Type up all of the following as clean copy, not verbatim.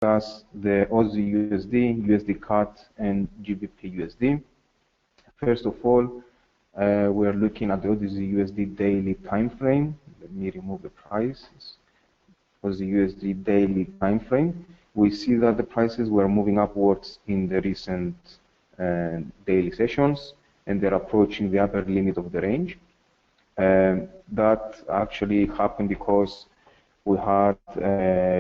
discuss the AUDUSD, USD CAD, and GBPUSD. First of all, we are looking at the AUDUSD daily time frame. Let me remove the prices. AUDUSD daily time frame. We see that the prices were moving upwards in the recent daily sessions, and they're approaching the upper limit of the range. That actually happened because we had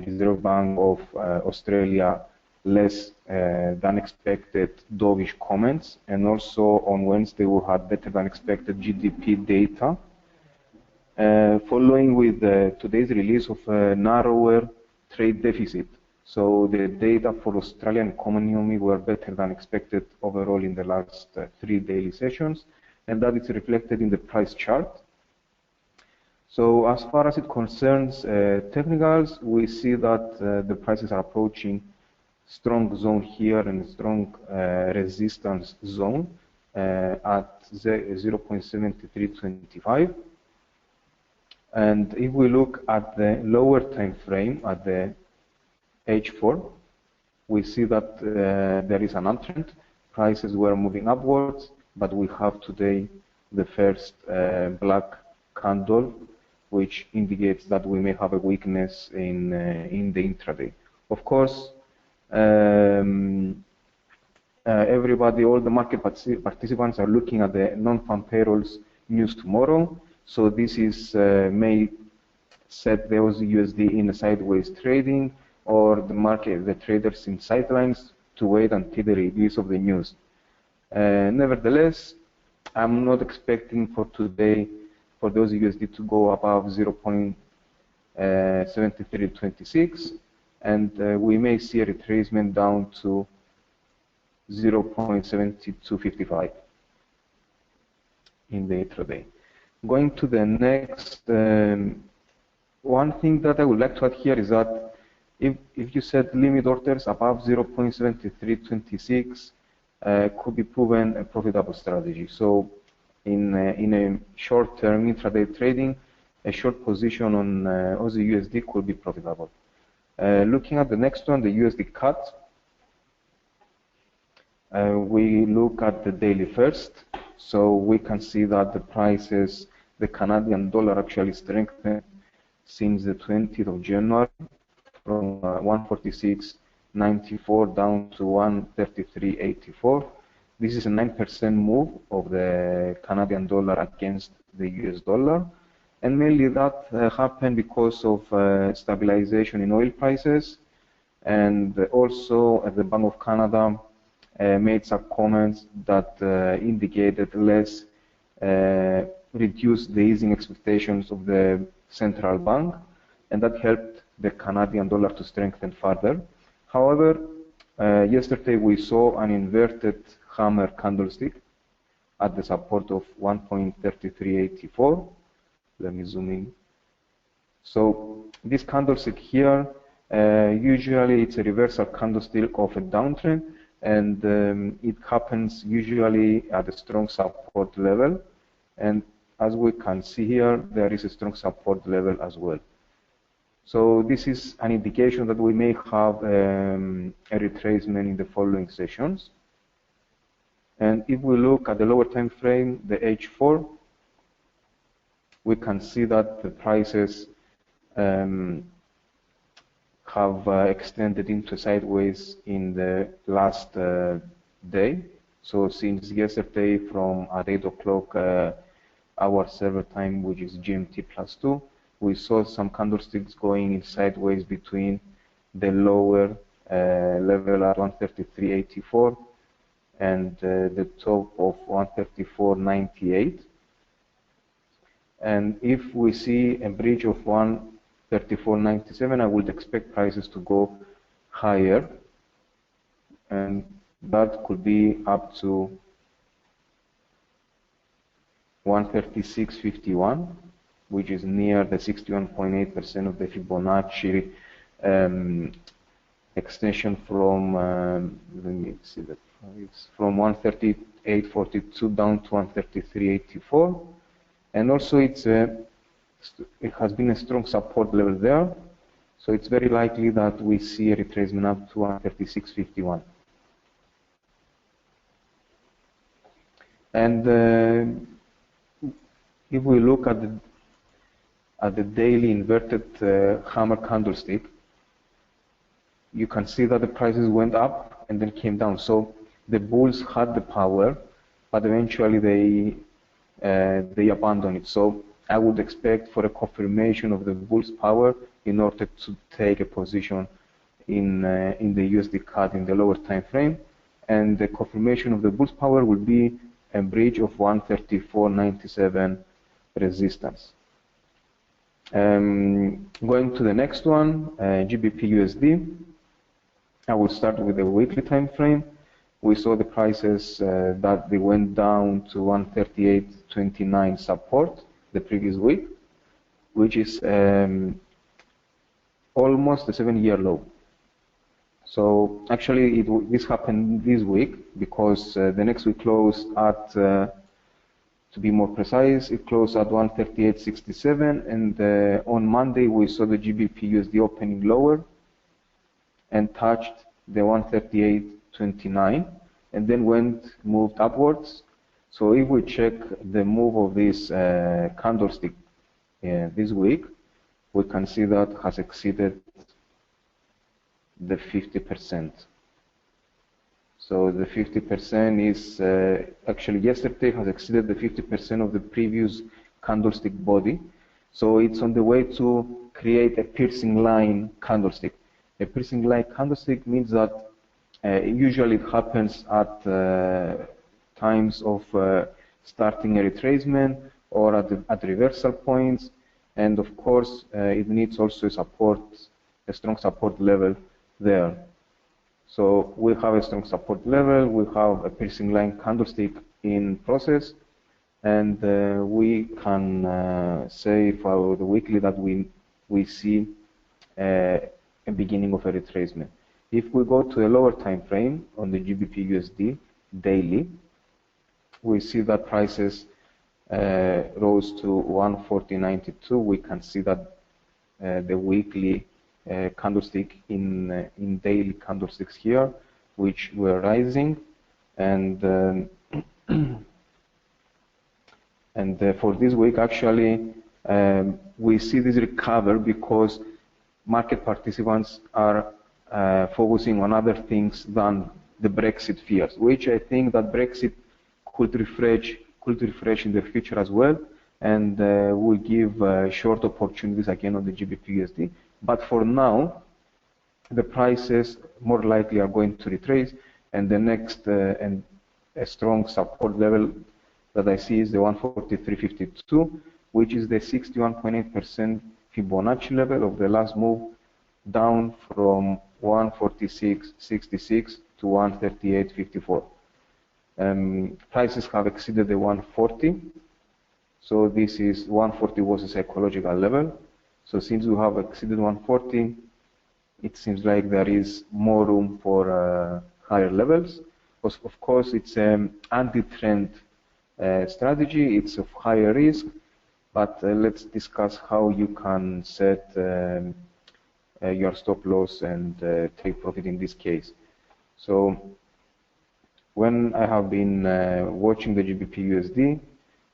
Reserve Bank of Australia less than expected dovish comments, and also on Wednesday we had better than expected GDP data. Following with today's release of a narrower trade deficit. So the data for Australian economy were better than expected overall in the last 3 daily sessions, and that is reflected in the price chart. So as far as it concerns technicals, we see that the prices are approaching strong zone here and strong resistance zone at 0.7325. And if we look at the lower time frame, at the H4, we see that there is an uptrend. Prices were moving upwards, but we have today the first black candle, which indicates that we may have a weakness in the intraday. Of course, everybody, all the market participants are looking at the non-farm payrolls news tomorrow. So this is may set the AUDUSD in a sideways trading, or the market, the traders in sidelines to wait until the release of the news. Nevertheless, I'm not expecting for today for those USD to go above 0.7326, and we may see a retracement down to 0.7255 in the intraday. Going to the next, one thing that I would like to add here is that if you set limit orders above 0.7326, could be proven a profitable strategy. So in a short-term intraday trading, a short position on AUDUSD could be profitable. Looking at the next one, the USD CAD, we look at the daily first. So we can see that the prices, the Canadian dollar actually strengthened since the 20th of January from 146.94 down to 133.84. This is a 9% move of the Canadian dollar against the US dollar. And mainly that happened because of stabilization in oil prices. And also the Bank of Canada made some comments that indicated less, reduced the easing expectations of the central bank, and that helped the Canadian dollar to strengthen further. However, yesterday we saw an inverted hammer candlestick at the support of 1.3384. Let me zoom in. So this candlestick here, usually it's a reversal candlestick of a downtrend, and it happens usually at a strong support level. And as we can see here, there is a strong support level as well. So this is an indication that we may have a retracement in the following sessions. And if we look at the lower time frame, the H4, we can see that the prices have extended into sideways in the last day. So since yesterday from at 8 o'clock our server time, which is GMT +2, we saw some candlesticks going in sideways between the lower level at 133.84 and the top of 134.98. And if we see a breach of 134.97, I would expect prices to go higher, and that could be up to 136.51, which is near the 61.8% of the Fibonacci extension from, let me see the price, from 138.42 down to 133.84. And also it has been a strong support level there. So it's very likely that we see a retracement up to 136.51. And if we look at the daily inverted hammer candlestick, you can see that the prices went up and then came down. So the bulls had the power, but eventually they abandoned it. So I would expect for a confirmation of the bull's power in order to take a position in the USD CAD in the lower time frame, and the confirmation of the bull's power will be a breach of 134.97 resistance. Going to the next one, GBPUSD. I will start with the weekly time frame. We saw the prices that they went down to 138.29 support the previous week, which is almost a 7-year low. So actually this happened this week because the next week closed at, to be more precise, it closed at 138.67, and on Monday we saw the GBPUSD opening lower and touched the 138.29 and then moved upwards. So if we check the move of this candlestick this week, we can see that has exceeded the 50%. So the 50% is actually yesterday has exceeded the 50% of the previous candlestick body. So it's on the way to create a piercing line candlestick. A piercing line candlestick means that usually it happens at times of starting a retracement or at reversal points, and of course it needs also a strong support level there. So we have a strong support level, we have a piercing line candlestick in process, and we can say for the weekly that we see a beginning of a retracement. If we go to a lower time frame on the GBPUSD daily, we see that prices rose to 140.92. We can see that the weekly candlestick in daily candlesticks here, which were rising, and for this week actually we see this recover because market participants are focusing on other things than the Brexit fears, which I think that Brexit could refresh in the future as well, and will give short opportunities again on the GBPUSD. But for now, the prices more likely are going to retrace, and the next and a strong support level that I see is the 143.52, which is the 61.8% Fibonacci level of the last move down from 146.66 to 138.54. Prices have exceeded the 140, so this is 140 was a psychological level. So since we have exceeded 140, it seems like there is more room for higher levels. Of course, it's an anti-trend strategy, it's of higher risk, but let's discuss how you can set your stop loss and take profit in this case. So when I have been watching the GBPUSD,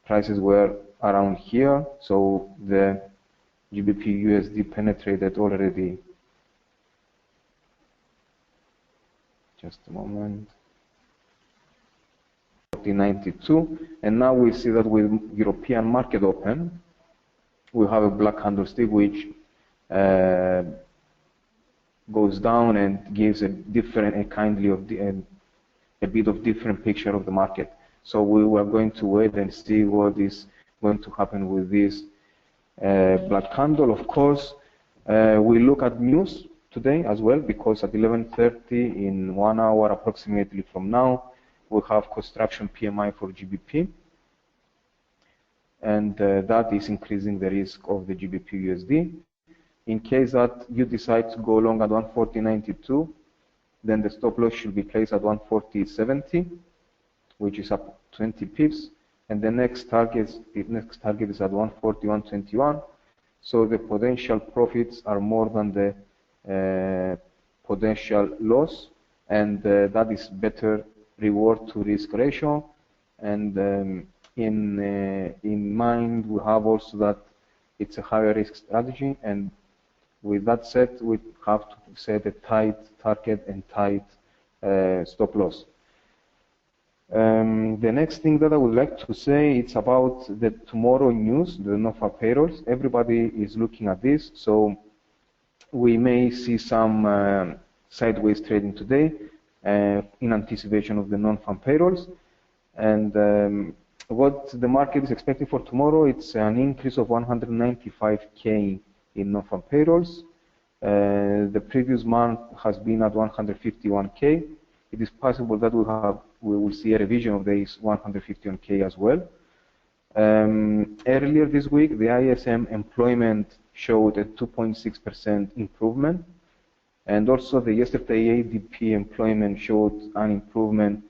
prices were around here, so the GBPUSD penetrated already, just a moment, 40.92, and now we see that with European market open, we have a black candlestick which goes down and gives a different, a bit of different picture of the market. So we were going to wait and see what is going to happen with this black candle. Of course, we look at news today as well, because at 11:30 in 1 hour approximately from now, we have construction PMI for GBP, and that is increasing the risk of the GBPUSD. In case that you decide to go long at 140.92, then the stop loss should be placed at 140.70, which is up 20 pips, and the next target is at 141.21. So the potential profits are more than the potential loss, and that is better reward to risk ratio. And in mind, we have also that it's a higher risk strategy, and with that said, we have to set a tight target and tight stop loss. The next thing that I would like to say, it's about the tomorrow news, the non-farm payrolls. Everybody is looking at this, so we may see some sideways trading today in anticipation of the non-farm payrolls. And what the market is expecting for tomorrow, it's an increase of 195K in non-farm payrolls. The previous month has been at 151K. It is possible that we will see a revision of this 151K as well. Earlier this week, the ISM employment showed a 2.6% improvement, and also the yesterday ADP employment showed an improvement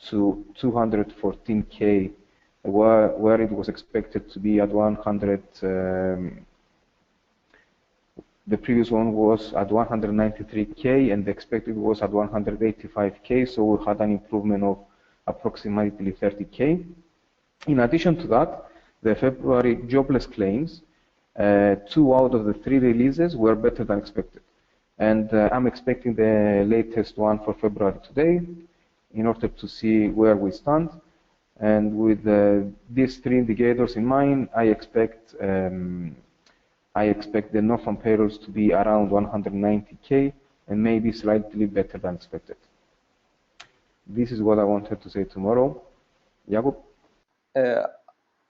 to 214K, where it was expected to be at 100. The previous one was at 193K, and the expected was at 185K, so we had an improvement of approximately 30K. In addition to that, the February jobless claims, 2 out of the 3 releases were better than expected. And I'm expecting the latest one for February today in order to see where we stand. And with these 3 indicators in mind, I expect the non-farm payrolls to be around 190K and maybe slightly better than expected. This is what I wanted to say tomorrow. Jakub?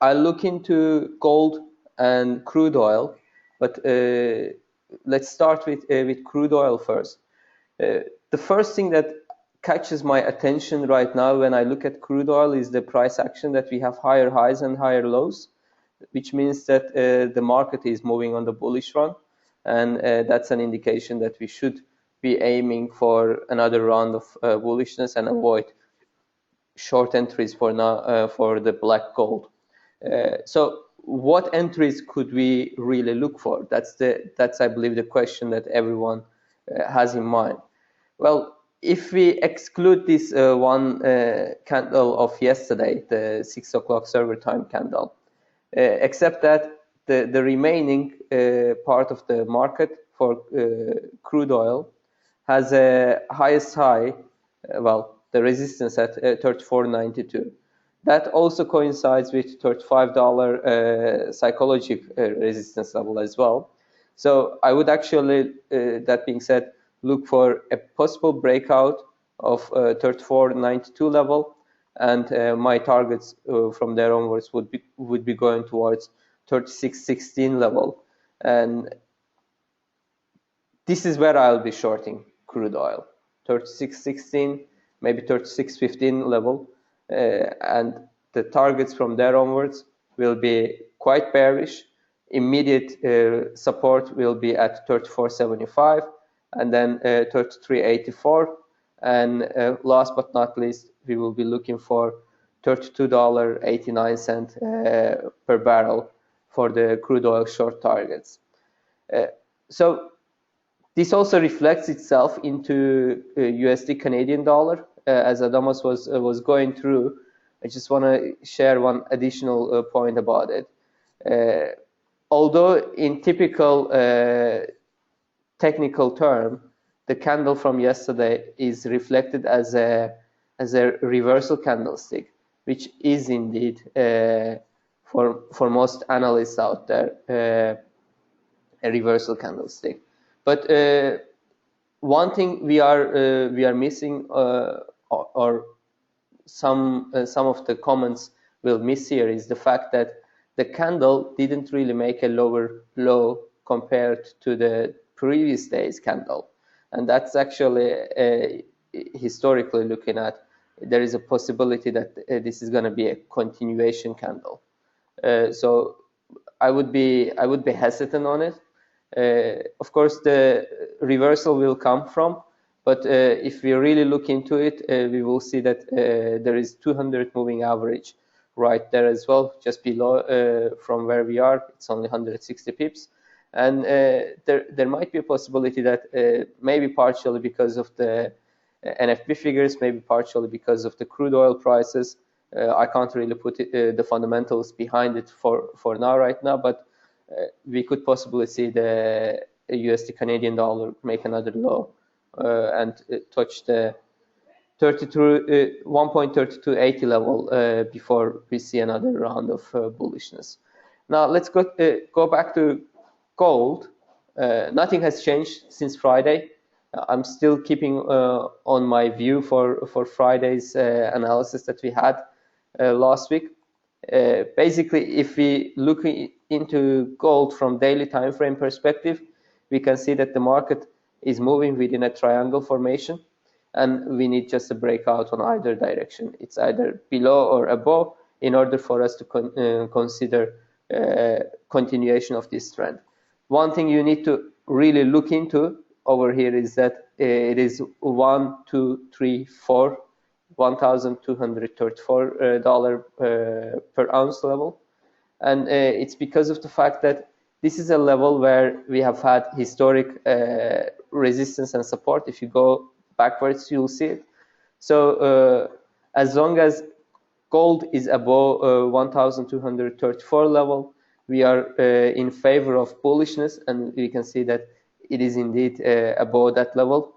I'll look into gold and crude oil, but let's start with crude oil first. The first thing that catches my attention right now when I look at crude oil is the price action, that we have higher highs and higher lows, which means that the market is moving on the bullish run, and that's an indication that we should be aiming for another round of bullishness and avoid short entries for now for the black gold. So what entries could we really look for? That's I believe the question that everyone has in mind. Well, if we exclude this one candle of yesterday, the 6 o'clock server time candle, except that the remaining part of the market for crude oil has a highest high, well, the resistance at 34.92. That also coincides with $35 psychological resistance level as well. So I would actually, that being said, look for a possible breakout of 34.92 level, and my targets from there onwards would be going towards 36.16 level, and this is where I'll be shorting crude oil, 36.16, maybe 36.15 level, and the targets from there onwards will be quite bearish. Immediate support will be at 34.75, and then 33.84, and last but not least, we will be looking for $32.89 per barrel for the crude oil short targets. So this also reflects itself into USD Canadian dollar. As Adamas was going through, I just want to share one additional point about it. Although in typical technical term, the candle from yesterday is reflected as a reversal candlestick, which is indeed for most analysts out there a reversal candlestick. But one thing we are missing, or some of the comments will miss here, is the fact that the candle didn't really make a lower low compared to the previous day's candle, and that's actually historically looking at, there is a possibility that this is going to be a continuation candle. So I would be hesitant on it. Of course, the reversal will come from, but if we really look into it, we will see that there is 200 moving average right there as well, just below from where we are. It's only 160 pips. And there might be a possibility that maybe partially because of the NFP figures, maybe partially because of the crude oil prices. I can't really put the fundamentals behind it for now, right now, but we could possibly see the USD Canadian dollar make another low and touch the 1.3280 level before we see another round of bullishness. Now let's go back to gold. Nothing has changed since Friday. I'm still keeping on my view for Friday's analysis that we had last week. Basically, if we look into gold from daily time frame perspective, we can see that the market is moving within a triangle formation, and we need just a breakout on either direction. It's either below or above in order for us to consider continuation of this trend. One thing you need to really look into over here is that it is $1,234 per ounce level, and it's because of the fact that this is a level where we have had historic resistance and support. If you go backwards, you'll see it. So as long as gold is above 1,234 level, we are in favor of bullishness, and we can see that it is indeed above that level.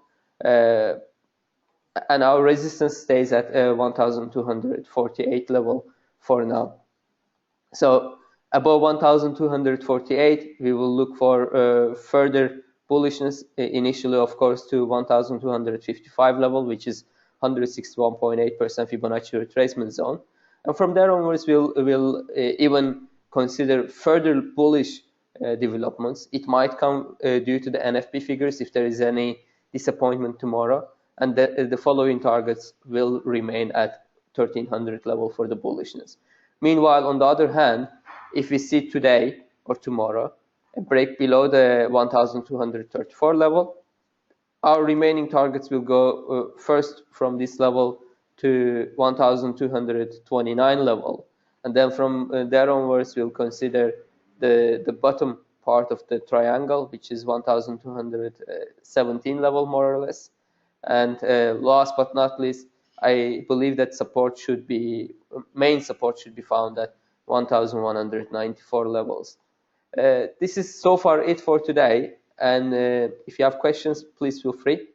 And our resistance stays at 1,248 level for now. So above 1,248, we will look for further bullishness, initially, of course, to 1,255 level, which is 161.8% Fibonacci retracement zone. And from there onwards, we'll even consider further bullish developments. It might come due to the NFP figures if there is any disappointment tomorrow, and the following targets will remain at 1,300 level for the bullishness. Meanwhile, on the other hand, if we see today or tomorrow a break below the 1,234 level, our remaining targets will go first from this level to 1,229 level, and then from there onwards we'll consider the bottom part of the triangle, which is 1,217 level more or less. And last but not least, I believe that main support should be found at 1,194 levels. This is so far it for today, and if you have questions, please feel free.